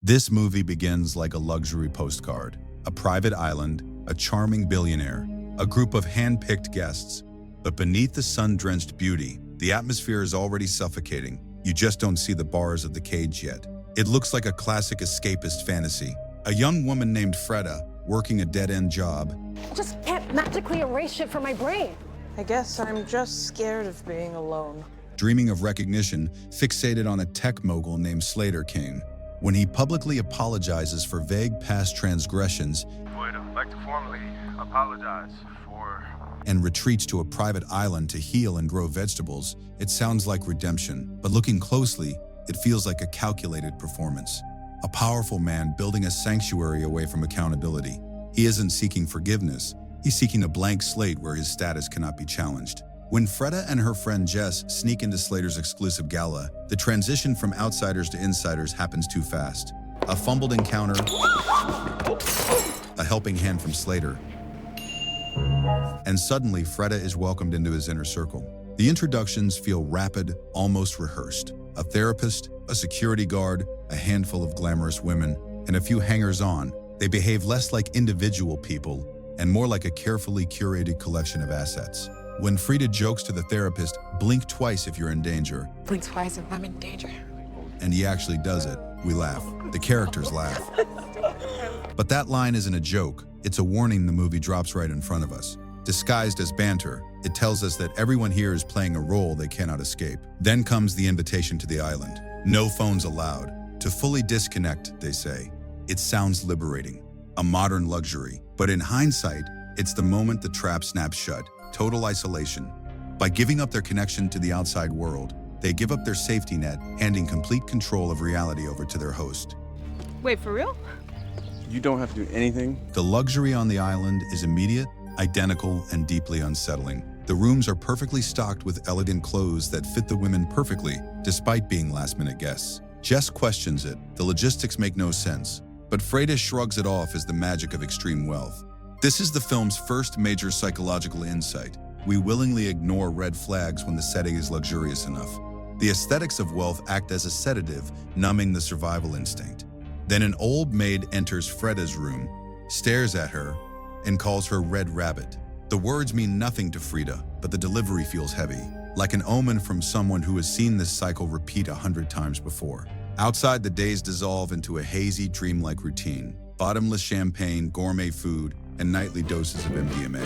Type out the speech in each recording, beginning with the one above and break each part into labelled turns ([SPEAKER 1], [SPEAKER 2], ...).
[SPEAKER 1] This movie begins like a luxury postcard. A private island, a charming billionaire, a group of hand-picked guests. But beneath the sun-drenched beauty, the atmosphere is already suffocating. You just don't see the bars of the cage yet. It looks like a classic escapist fantasy. A young woman named Frida, working a dead-end job.
[SPEAKER 2] I just can't magically erase shit from my brain.
[SPEAKER 3] I guess I'm just scared of being alone.
[SPEAKER 1] Dreaming of recognition, fixated on a tech mogul named Slater King. When he publicly apologizes for vague past transgressions,
[SPEAKER 4] would like to formally apologize for...
[SPEAKER 1] and retreats to a private island to heal and grow vegetables, it sounds like redemption. But looking closely, it feels like a calculated performance. A powerful man building a sanctuary away from accountability. He isn't seeking forgiveness, he's seeking a blank slate where his status cannot be challenged. When Frida and her friend Jess sneak into Slater's exclusive gala, the transition from outsiders to insiders happens too fast. A fumbled encounter, a helping hand from Slater, and suddenly Frida is welcomed into his inner circle. The introductions feel rapid, almost rehearsed. A therapist, a security guard, a handful of glamorous women, and a few hangers-on. They behave less like individual people and more like a carefully curated collection of assets. When Frida jokes to the therapist, "Blink twice if you're in danger,"
[SPEAKER 2] Blink twice if I'm in danger.
[SPEAKER 1] and he actually does it, we laugh. The characters laugh. But that line isn't a joke. It's a warning the movie drops right in front of us. Disguised as banter, it tells us that everyone here is playing a role they cannot escape. Then comes the invitation to the island. No phones allowed. To fully disconnect, they say. It sounds liberating, a modern luxury. But in hindsight, it's the moment the trap snaps shut. Total isolation. By giving up their connection to the outside world, they give up their safety net, handing complete control of reality over to their host.
[SPEAKER 3] Wait, for real?
[SPEAKER 4] You don't have to do anything.
[SPEAKER 1] The luxury on the island is immediate, identical, and deeply unsettling. The rooms are perfectly stocked with elegant clothes that fit the women perfectly, despite being last-minute guests. Jess questions it. The logistics make no sense. But Frida shrugs it off as the magic of extreme wealth. This is the film's first major psychological insight. We willingly ignore red flags when the setting is luxurious enough. The aesthetics of wealth act as a sedative, numbing the survival instinct. Then an old maid enters Frida's room, stares at her, and calls her Red Rabbit. The words mean nothing to Frida, but the delivery feels heavy, like an omen from someone who has seen this cycle repeat 100 times before. Outside, the days dissolve into a hazy, dreamlike routine. Bottomless champagne, gourmet food, and nightly doses of MDMA.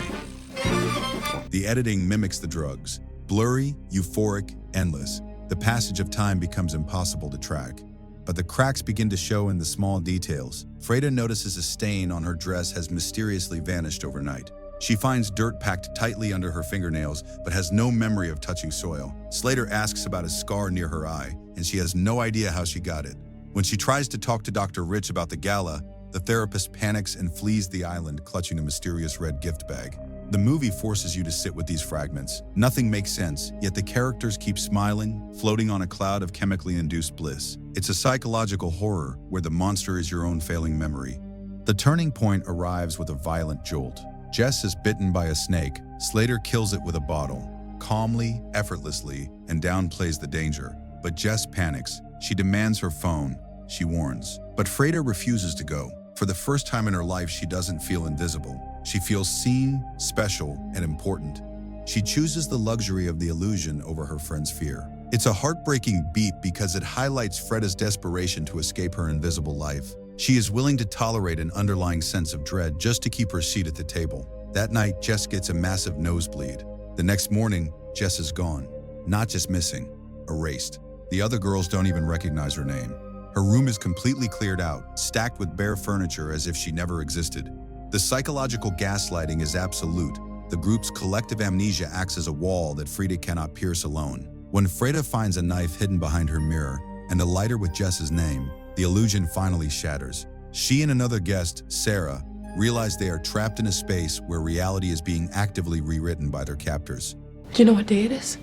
[SPEAKER 1] The editing mimics the drugs. Blurry, euphoric, endless. The passage of time becomes impossible to track. But the cracks begin to show in the small details. Frida notices a stain on her dress has mysteriously vanished overnight. She finds dirt packed tightly under her fingernails, but has no memory of touching soil. Slater asks about a scar near her eye, and she has no idea how she got it. When she tries to talk to Dr. Rich about the gala, the therapist panics and flees the island, clutching a mysterious red gift bag. The movie forces you to sit with these fragments. Nothing makes sense, yet the characters keep smiling, floating on a cloud of chemically induced bliss. It's a psychological horror where the monster is your own failing memory. The turning point arrives with a violent jolt. Jess is bitten by a snake. Slater kills it with a bottle, calmly, effortlessly, and downplays the danger. But Jess panics. She demands her phone. She warns. But Frida refuses to go. For the first time in her life, she doesn't feel invisible. She feels seen, special, and important. She chooses the luxury of the illusion over her friend's fear. It's a heartbreaking beat because it highlights Frida's desperation to escape her invisible life. She is willing to tolerate an underlying sense of dread just to keep her seat at the table. That night, Jess gets a massive nosebleed. The next morning, Jess is gone. Not just missing, erased. The other girls don't even recognize her name. Her room is completely cleared out, stacked with bare furniture as if she never existed. The psychological gaslighting is absolute. The group's collective amnesia acts as a wall that Frida cannot pierce alone. When Frida finds a knife hidden behind her mirror and a lighter with Jess's name, the illusion finally shatters. She and another guest, Sarah, realize they are trapped in a space where reality is being actively rewritten by their captors.
[SPEAKER 2] Do you know what day it is?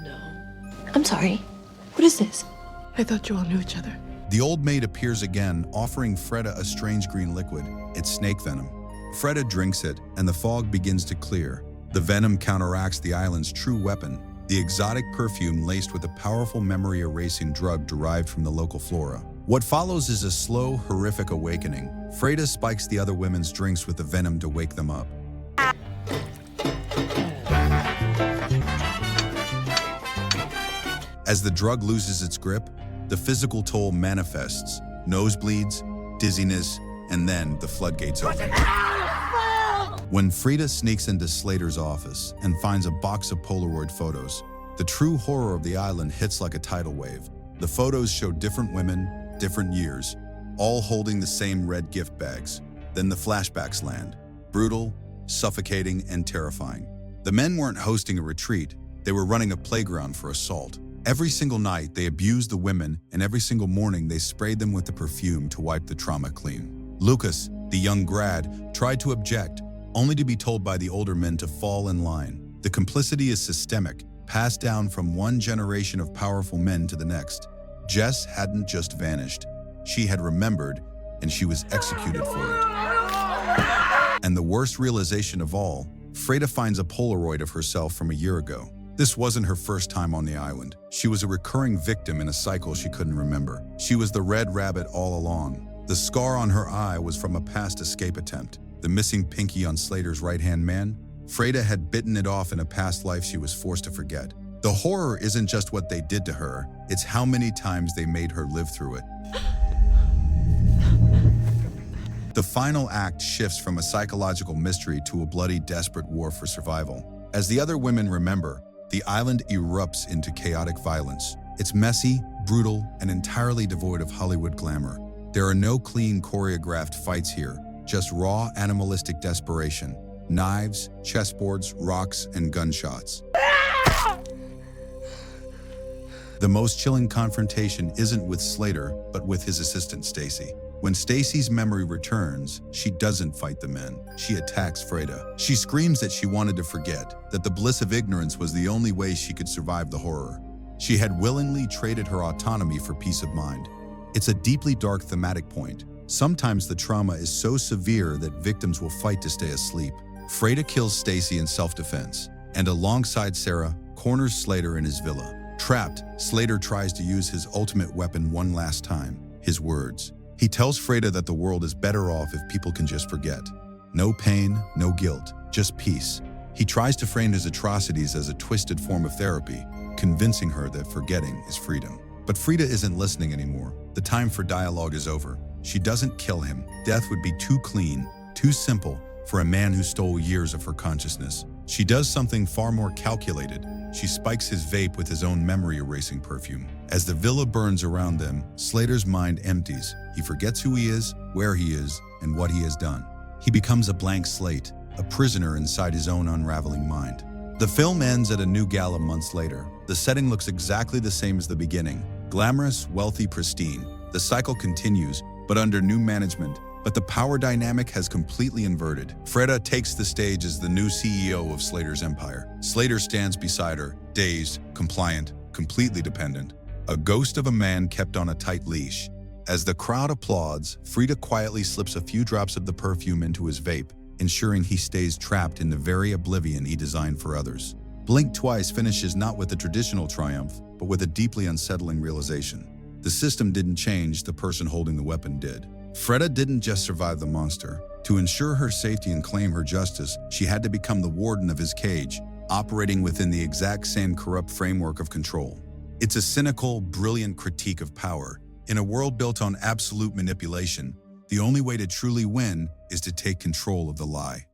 [SPEAKER 5] No. I'm sorry. What is this?
[SPEAKER 2] I thought you all knew each other.
[SPEAKER 1] The old maid appears again, offering Frida a strange green liquid. It's snake venom. Frida drinks it, and the fog begins to clear. The venom counteracts the island's true weapon, the exotic perfume laced with a powerful memory-erasing drug derived from the local flora. What follows is a slow, horrific awakening. Frida spikes the other women's drinks with the venom to wake them up. As the drug loses its grip, the physical toll manifests. Nosebleeds, dizziness, and then the floodgates open. When Frida sneaks into Slater's office and finds a box of Polaroid photos, the true horror of the island hits like a tidal wave. The photos show different women, different years, all holding the same red gift bags. Then the flashbacks land. Brutal, suffocating, and terrifying. The men weren't hosting a retreat, they were running a playground for assault. Every single night, they abused the women, and every single morning, they sprayed them with the perfume to wipe the trauma clean. Lucas, the young grad, tried to object, only to be told by the older men to fall in line. The complicity is systemic, passed down from one generation of powerful men to the next. Jess hadn't just vanished. She had remembered, and she was executed for it. And the worst realization of all, Frida finds a Polaroid of herself from a year ago. This wasn't her first time on the island. She was a recurring victim in a cycle she couldn't remember. She was the red rabbit all along. The scar on her eye was from a past escape attempt. The missing pinky on Slater's right-hand man, Frida had bitten it off in a past life she was forced to forget. The horror isn't just what they did to her, it's how many times they made her live through it. The final act shifts from a psychological mystery to a bloody, desperate war for survival. As the other women remember, the island erupts into chaotic violence. It's messy, brutal, and entirely devoid of Hollywood glamour. There are no clean, choreographed fights here, just raw, animalistic desperation. Knives, chessboards, rocks, and gunshots. The most chilling confrontation isn't with Slater, but with his assistant Stacy. When Stacy's memory returns, she doesn't fight the men. She attacks Frida. She screams that she wanted to forget, that the bliss of ignorance was the only way she could survive the horror. She had willingly traded her autonomy for peace of mind. It's a deeply dark thematic point. Sometimes the trauma is so severe that victims will fight to stay asleep. Frida kills Stacy in self-defense, and alongside Sarah, corners Slater in his villa. Trapped, Slater tries to use his ultimate weapon one last time, his words. He tells Frida that the world is better off if people can just forget. No pain, no guilt, just peace. He tries to frame his atrocities as a twisted form of therapy, convincing her that forgetting is freedom. But Frida isn't listening anymore. The time for dialogue is over. She doesn't kill him. Death would be too clean, too simple for a man who stole years of her consciousness. She does something far more calculated. She spikes his vape with his own memory-erasing perfume. As the villa burns around them, Slater's mind empties. He forgets who he is, where he is, and what he has done. He becomes a blank slate, a prisoner inside his own unraveling mind. The film ends at a new gala months later. The setting looks exactly the same as the beginning. Glamorous, wealthy, pristine. The cycle continues, but under new management. But the power dynamic has completely inverted. Frida takes the stage as the new CEO of Slater's empire. Slater stands beside her, dazed, compliant, completely dependent. A ghost of a man kept on a tight leash. As the crowd applauds, Frida quietly slips a few drops of the perfume into his vape, ensuring he stays trapped in the very oblivion he designed for others. Blink Twice finishes not with a traditional triumph, but with a deeply unsettling realization. The system didn't change, the person holding the weapon did. Frida didn't just survive the monster. To ensure her safety and claim her justice, she had to become the warden of his cage, operating within the exact same corrupt framework of control. It's a cynical, brilliant critique of power. In a world built on absolute manipulation, the only way to truly win is to take control of the lie.